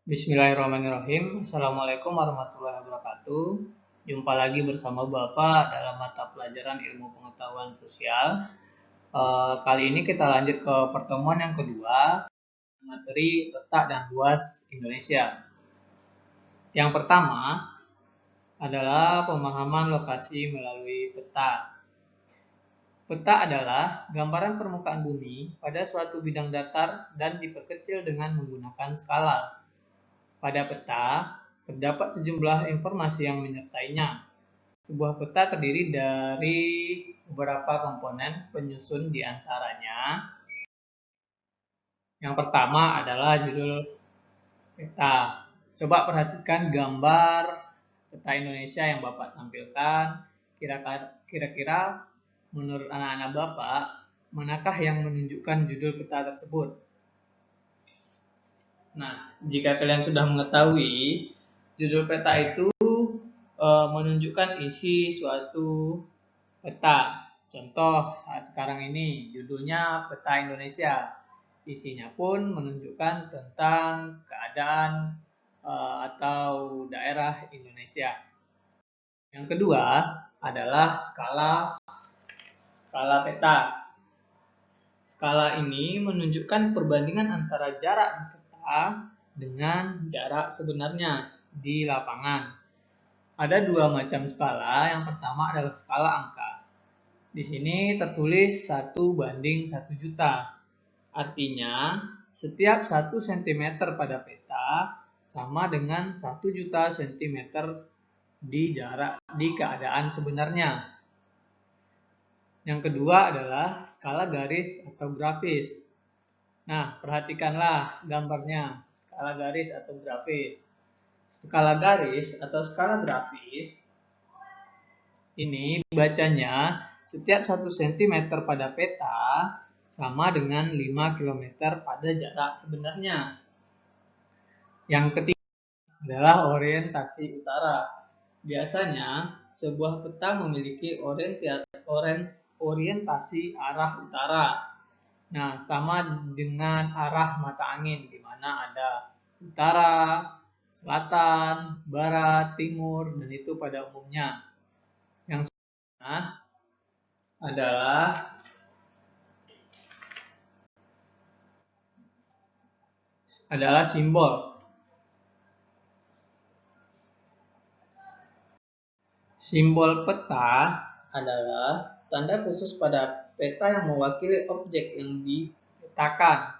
Bismillahirrahmanirrahim. Assalamualaikum warahmatullahi wabarakatuh. Jumpa lagi bersama Bapak dalam mata pelajaran ilmu pengetahuan sosial. Kali ini kita lanjut ke pertemuan yang kedua, materi letak dan luas Indonesia. Yang pertama adalah pemahaman lokasi melalui peta. Peta adalah gambaran permukaan bumi pada suatu bidang datar dan diperkecil dengan menggunakan skala. Pada peta, terdapat sejumlah informasi yang menyertainya. Sebuah peta terdiri dari beberapa komponen penyusun di antaranya. Yang pertama adalah judul peta. Coba perhatikan gambar peta Indonesia yang Bapak tampilkan. Kira-kira menurut anak-anak Bapak, manakah yang menunjukkan judul peta tersebut? Nah, jika kalian sudah mengetahui, judul peta itu menunjukkan isi suatu peta. Contoh saat sekarang ini judulnya Peta Indonesia. Isinya pun menunjukkan tentang keadaan atau daerah Indonesia. Yang kedua adalah skala peta. Skala ini menunjukkan perbandingan antara jarak peta dengan jarak sebenarnya di lapangan. Ada dua macam skala. Yang pertama adalah skala angka. Di sini tertulis 1:1 juta. Artinya, setiap 1 cm pada peta sama dengan 1 juta cm di keadaan sebenarnya. Yang kedua adalah skala garis atau grafis. Nah, perhatikanlah gambarnya, skala garis atau grafis. Skala garis atau skala grafis ini bacanya setiap 1 cm pada peta sama dengan 5 km pada jarak sebenarnya. Yang ketiga adalah orientasi utara. Biasanya, sebuah peta memiliki orientasi arah utara. Nah, sama dengan arah mata angin, di mana ada utara, selatan, barat, timur, dan itu pada umumnya. Yang selanjutnya adalah simbol. Simbol peta adalah tanda khusus pada peta yang mewakili objek yang dipetakan.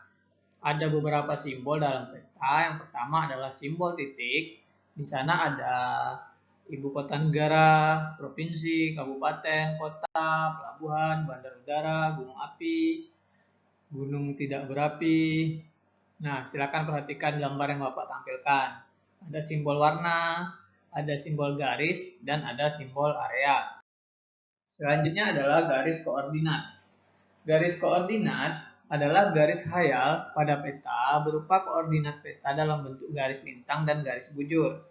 Ada beberapa simbol dalam peta. Yang pertama adalah simbol titik. Di sana ada ibu kota negara, provinsi, kabupaten, kota, pelabuhan, bandar udara, gunung api, gunung tidak berapi. Nah, silakan perhatikan gambar yang Bapak tampilkan. Ada simbol warna, ada simbol garis, dan ada simbol area. Selanjutnya adalah garis koordinat. Garis koordinat adalah garis khayal pada peta berupa koordinat peta dalam bentuk garis lintang dan garis bujur.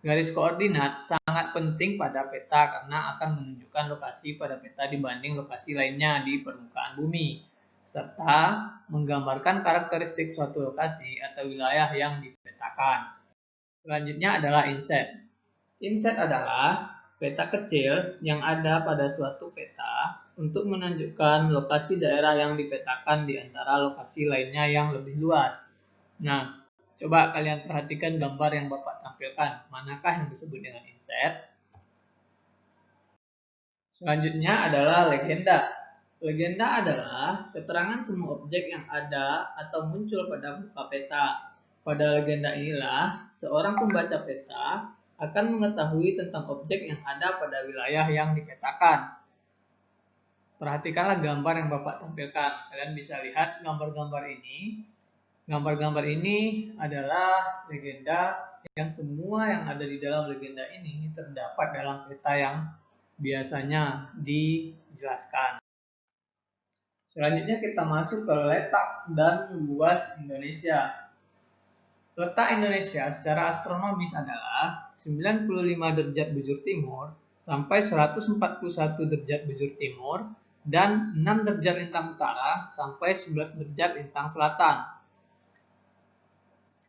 Garis koordinat sangat penting pada peta karena akan menunjukkan lokasi pada peta dibanding lokasi lainnya di permukaan bumi, serta menggambarkan karakteristik suatu lokasi atau wilayah yang dipetakan. Selanjutnya adalah inset. Inset adalah peta kecil yang ada pada suatu peta untuk menunjukkan lokasi daerah yang dipetakan di antara lokasi lainnya yang lebih luas. Nah, coba kalian perhatikan gambar yang Bapak tampilkan. Manakah yang disebut dengan inset? Selanjutnya adalah legenda. Legenda adalah keterangan semua objek yang ada atau muncul pada muka peta. Pada legenda inilah, seorang pembaca peta akan mengetahui tentang objek yang ada pada wilayah yang dipetakan. Perhatikanlah gambar yang Bapak tampilkan. Kalian bisa lihat gambar-gambar ini. Gambar-gambar ini adalah legenda yang semua yang ada di dalam legenda ini terdapat dalam peta yang biasanya dijelaskan. Selanjutnya kita masuk ke letak dan luas Indonesia. Letak Indonesia secara astronomis adalah 95 derajat bujur timur sampai 141 derajat bujur timur dan 6 derajat lintang utara sampai 11 derajat lintang selatan.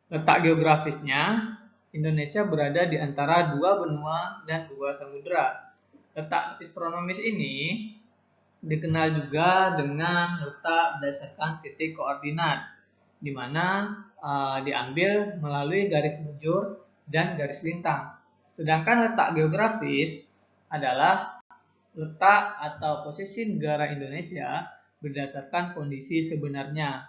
Letak geografisnya, Indonesia berada di antara dua benua dan dua samudera. Letak astronomis ini dikenal juga dengan letak berdasarkan titik koordinat, di mana diambil melalui garis bujur dan garis lintang. Sedangkan letak geografis adalah letak atau posisi negara Indonesia berdasarkan kondisi sebenarnya.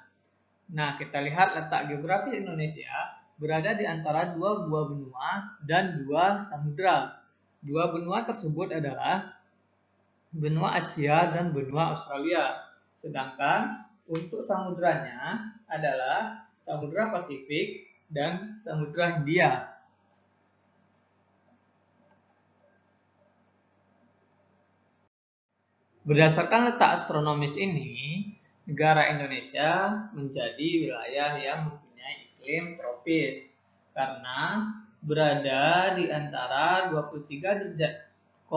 Nah, kita lihat letak geografis Indonesia berada di antara dua buah benua dan dua samudera. Dua benua tersebut adalah benua Asia dan benua Australia. Sedangkan untuk samudranya adalah Samudra Pasifik dan Samudra Hindia. Berdasarkan letak astronomis ini, negara Indonesia menjadi wilayah yang mempunyai iklim tropis karena berada di antara 23,5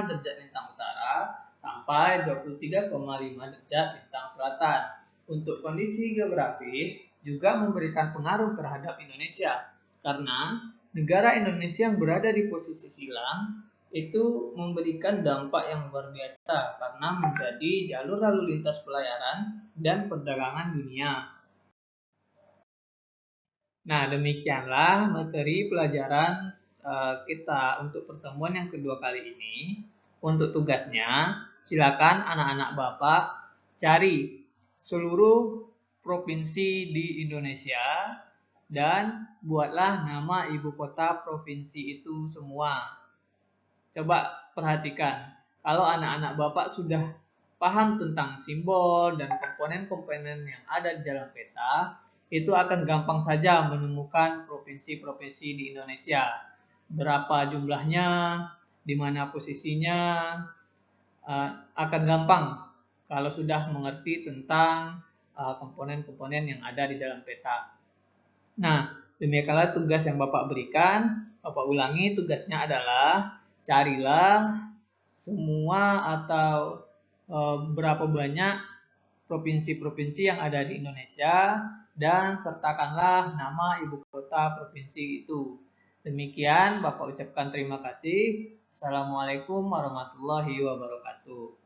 derajat lintang utara sampai 23,5 derajat lintang selatan. Untuk kondisi geografis juga memberikan pengaruh terhadap Indonesia karena negara Indonesia yang berada di posisi silang itu memberikan dampak yang luar biasa karena menjadi jalur lalu lintas pelayaran dan perdagangan dunia. Nah, demikianlah materi pelajaran kita untuk pertemuan yang kedua kali ini. Untuk tugasnya, silakan anak-anak Bapak cari seluruh provinsi di Indonesia dan buatlah nama ibu kota provinsi itu semua. Coba perhatikan, kalau anak-anak Bapak sudah paham tentang simbol dan komponen-komponen yang ada di dalam peta, itu akan gampang saja menemukan provinsi-provinsi di Indonesia. Berapa jumlahnya, di mana posisinya, akan gampang kalau sudah mengerti tentang komponen-komponen yang ada di dalam peta. Nah, demikianlah tugas yang Bapak berikan. Bapak ulangi, tugasnya adalah carilah semua atau berapa banyak provinsi-provinsi yang ada di Indonesia dan sertakanlah nama ibu kota provinsi itu. Demikian Bapak ucapkan terima kasih. Assalamualaikum warahmatullahi wabarakatuh.